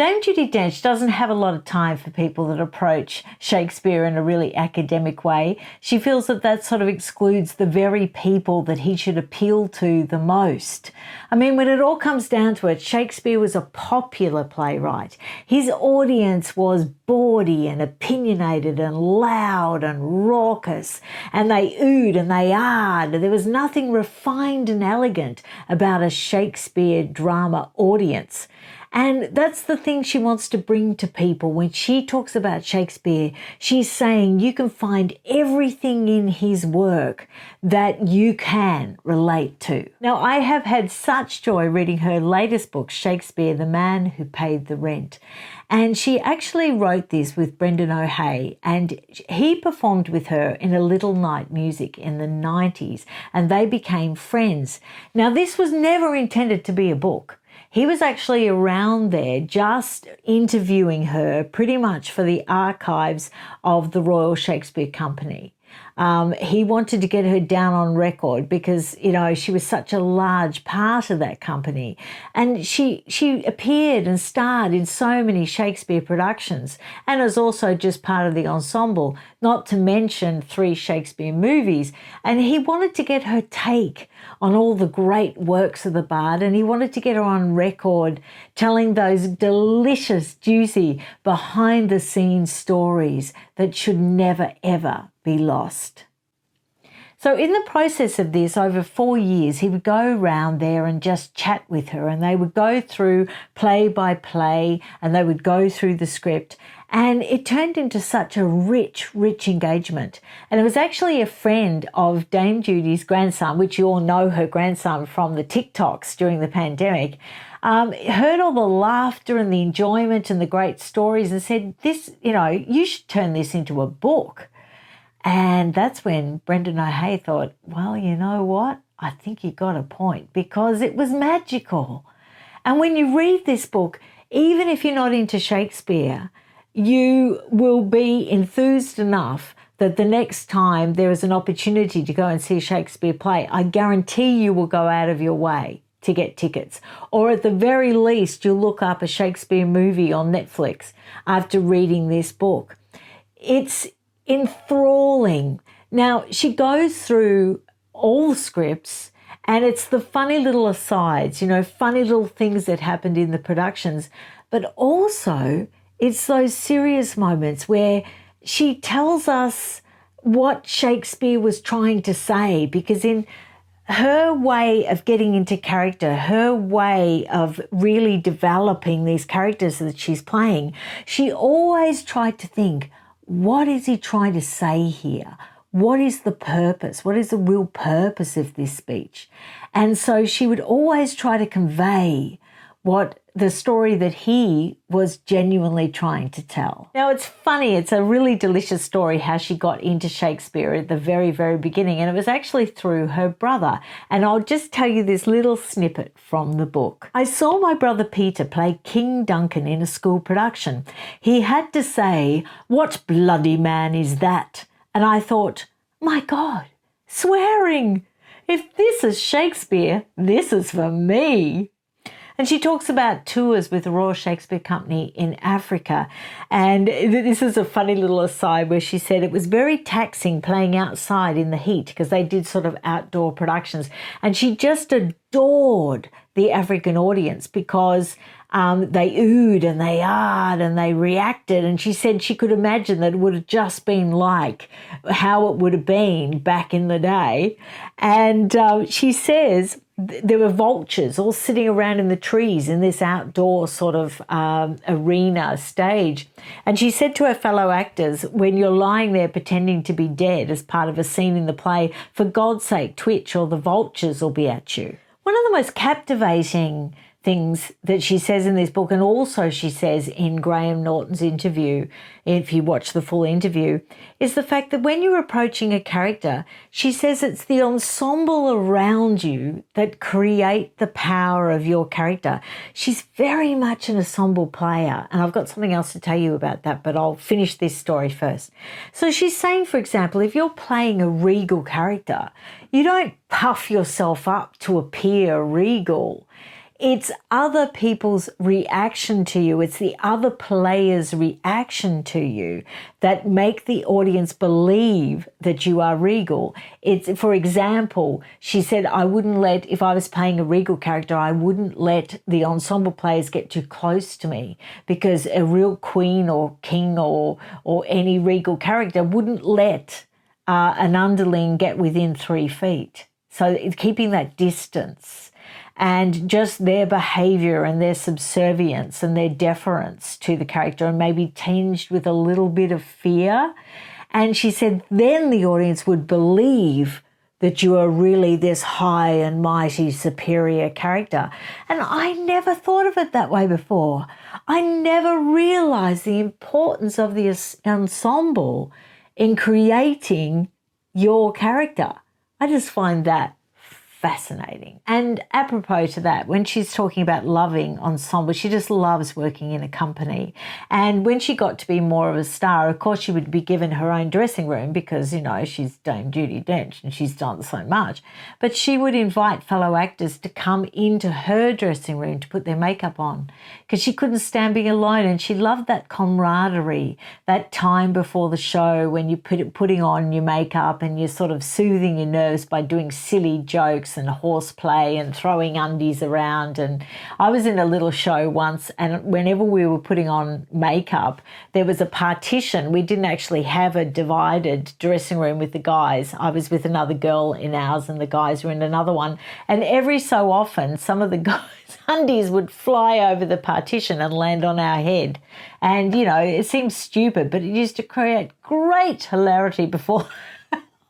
Dame Judi Dench doesn't have a lot of time for people that approach Shakespeare in a really academic way. She feels that that sort of excludes the very people that he should appeal to the most. I mean, when it all comes down to it, Shakespeare was a popular playwright. His audience was bawdy and opinionated and loud and raucous, and they oohed and they ahed. There was nothing refined and elegant about a Shakespeare drama audience. And that's the thing she wants to bring to people. When she talks about Shakespeare, she's saying you can find everything in his work that you can relate to. Now, I have had such joy reading her latest book, Shakespeare, The Man Who Paid the Rent. And she actually wrote this with Brendan O'Hay, and he performed with her in A Little Night Music in the 90s, and they became friends. Now, this was never intended to be a book. He was actually around there just interviewing her pretty much for the archives of the Royal Shakespeare Company. He wanted to get her down on record because, you know, she was such a large part of that company. And she appeared and starred in so many Shakespeare productions and is also just part of the ensemble, not to mention 3 Shakespeare movies. And he wanted to get her take on all the great works of the bard, and he wanted to get her on record telling those delicious, juicy, behind-the-scenes stories that should never, ever be lost. So in the process of this, over 4 years, he would go around there and just chat with her, and they would go through play by play, and they would go through the script. And it turned into such a rich, rich engagement. And it was actually a friend of Dame Judi's grandson, which you all know her grandson from the TikToks during the pandemic, heard all the laughter and the enjoyment and the great stories and said, this, you know, you should turn this into a book. And that's when Brendan O'Hay thought, well, you know what? I think you got a point, because it was magical. And when you read this book, even if you're not into Shakespeare, you will be enthused enough that the next time there is an opportunity to go and see a Shakespeare play, I guarantee you will go out of your way to get tickets. Or at the very least, you'll look up a Shakespeare movie on Netflix after reading this book. It's enthralling. Now, she goes through all the scripts, and it's the funny little asides, you know, funny little things that happened in the productions, but also it's those serious moments where she tells us what Shakespeare was trying to say, because in her way of getting into character, her way of really developing these characters that she's playing, she always tried to think, what is he trying to say here? What is the purpose? What is the real purpose of this speech? And so she would always try to convey what the story that he was genuinely trying to tell. Now, it's funny, it's a really delicious story how she got into Shakespeare at the very, very beginning, and it was actually through her brother. And I'll just tell you this little snippet from the book. I saw my brother Peter play King Duncan in a school production. He had to say, "What bloody man is that?" And I thought, my God, swearing! If this is Shakespeare, this is for me. And she talks about tours with the Royal Shakespeare Company in Africa. And this is a funny little aside where she said it was very taxing playing outside in the heat because they did sort of outdoor productions. And she just adored the African audience because they oohed and they ahed and they reacted. And she said she could imagine that it would have just been like how it would have been back in the day. And she says there were vultures all sitting around in the trees in this outdoor sort of arena stage. And she said to her fellow actors, when you're lying there pretending to be dead as part of a scene in the play, for God's sake, twitch or the vultures will be at you. One of the most captivating things that she says in this book, and also she says in Graham Norton's interview, if you watch the full interview, is the fact that when you're approaching a character, she says it's the ensemble around you that create the power of your character. She's very much an ensemble player, and I've got something else to tell you about that, but I'll finish this story first. So she's saying, for example, if you're playing a regal character, you don't puff yourself up to appear regal. it's other people's reaction to you. It's the other player's reaction to you that make the audience believe that you are regal. It's, for example, she said, if I was playing a regal character, I wouldn't let the ensemble players get too close to me, because a real queen or king or any regal character wouldn't let an underling get within 3 feet. So it's keeping that distance. And just their behaviour and their subservience and their deference to the character, and maybe tinged with a little bit of fear. And she said then the audience would believe that you are really this high and mighty superior character. And I never thought of it that way before. I never realised the importance of the ensemble in creating your character. I just find that fascinating. And apropos to that, when she's talking about loving ensemble, she just loves working in a company. And when she got to be more of a star, of course, she would be given her own dressing room because, you know, she's Dame Judi Dench and she's done so much. But she would invite fellow actors to come into her dressing room to put their makeup on, because she couldn't stand being alone. And she loved that camaraderie, that time before the show when you putting on your makeup and you're sort of soothing your nerves by doing silly jokes and horseplay and throwing undies around. And I was in a little show once, and whenever we were putting on makeup, there was a partition. We didn't actually have a divided dressing room with the guys. I was with another girl in ours and the guys were in another one. And every so often, some of the guys' undies would fly over the partition and land on our head. And, you know, it seems stupid, but it used to create great hilarity before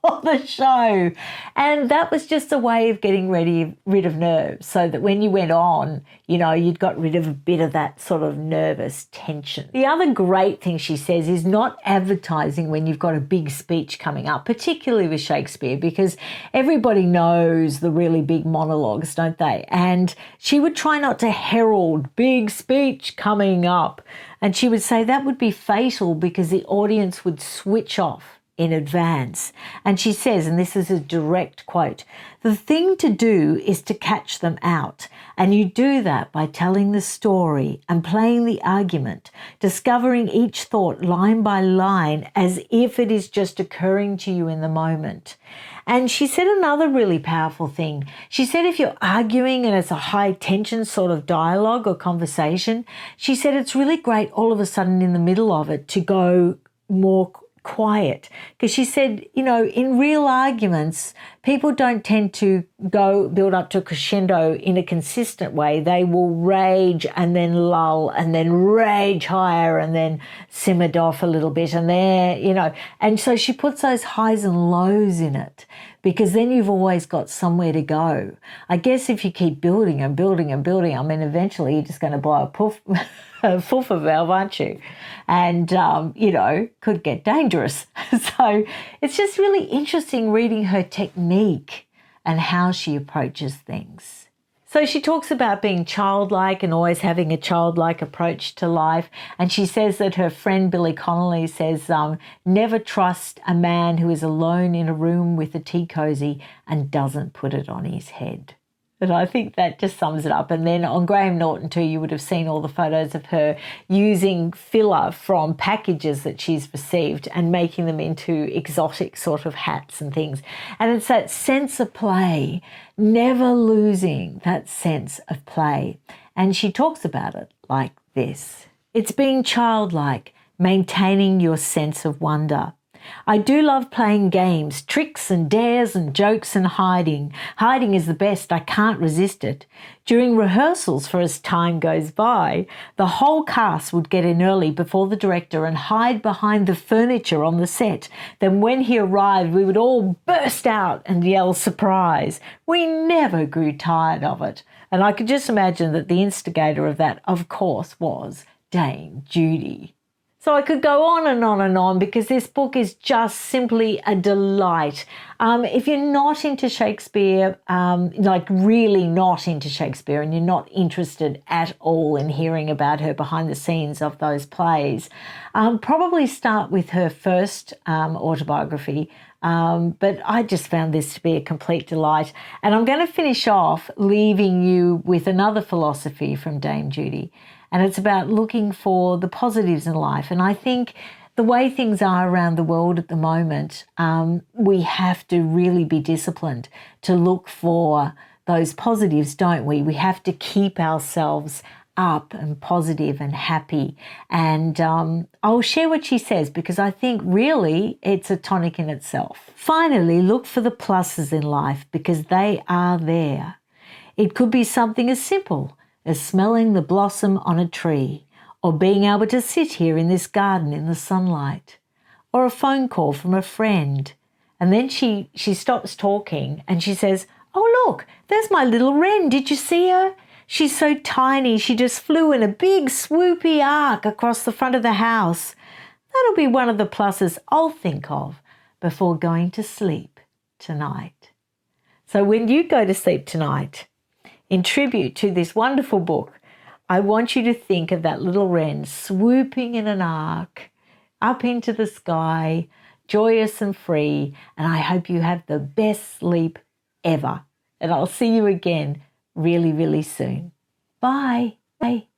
of the show. And that was just a way of getting rid of nerves, so that when you went on, you know, you'd got rid of a bit of that sort of nervous tension. The other great thing she says is not advertising when you've got a big speech coming up, particularly with Shakespeare, because everybody knows the really big monologues, don't they? And she would try not to herald big speech coming up. And she would say that would be fatal because the audience would switch off in advance. And she says, and this is a direct quote, "The thing to do is to catch them out. And you do that by telling the story and playing the argument, discovering each thought line by line as if it is just occurring to you in the moment." And she said another really powerful thing. She said if you're arguing and it's a high tension sort of dialogue or conversation, she said it's really great all of a sudden in the middle of it to go more quiet, because she said, you know, in real arguments, people don't tend to build up to a crescendo in a consistent way. They will rage and then lull and then rage higher and then simmered off a little bit, and then, you know, and so she puts those highs and lows in it, because then you've always got somewhere to go. I guess if you keep building and building and building, I mean, eventually you're just going to blow a foofer valve, aren't you? And, you know, could get dangerous. So it's just really interesting reading her technique and how she approaches things. So she talks about being childlike and always having a childlike approach to life. And she says that her friend Billy Connolly says, never trust a man who is alone in a room with a tea cosy and doesn't put it on his head. And I think that just sums it up. And then on Graham Norton too, you would have seen all the photos of her using filler from packages that she's received and making them into exotic sort of hats and things. And it's that sense of play, never losing that sense of play. And she talks about it like this. It's being childlike, maintaining your sense of wonder. I do love playing games, tricks and dares and jokes and hiding. Hiding is the best, I can't resist it. During rehearsals, for as time goes by, the whole cast would get in early before the director and hide behind the furniture on the set. Then when he arrived, we would all burst out and yell surprise. We never grew tired of it. And I could just imagine that the instigator of that, of course, was Dame Judi. So I could go on and on and on because this book is just simply a delight. If you're not into Shakespeare, like really not into Shakespeare, and you're not interested at all in hearing about her behind the scenes of those plays, probably start with her first autobiography. But I just found this to be a complete delight. And I'm going to finish off leaving you with another philosophy from Dame Judi. And it's about looking for the positives in life. And I think the way things are around the world at the moment, we have to really be disciplined to look for those positives, don't we? We have to keep ourselves up and positive and happy. And I'll share what she says because I think really it's a tonic in itself. Finally, look for the pluses in life because they are there. It could be something as simple as smelling the blossom on a tree, or being able to sit here in this garden in the sunlight, or a phone call from a friend. And then she stops talking and she says, "Oh, look, there's my little wren. Did you see her? She's so tiny, she just flew in a big swoopy arc across the front of the house. That'll be one of the pluses I'll think of before going to sleep tonight." So when you go to sleep tonight, in tribute to this wonderful book, I want you to think of that little wren swooping in an arc up into the sky, joyous and free, and I hope you have the best sleep ever. And I'll see you again really, really soon. Bye. Bye.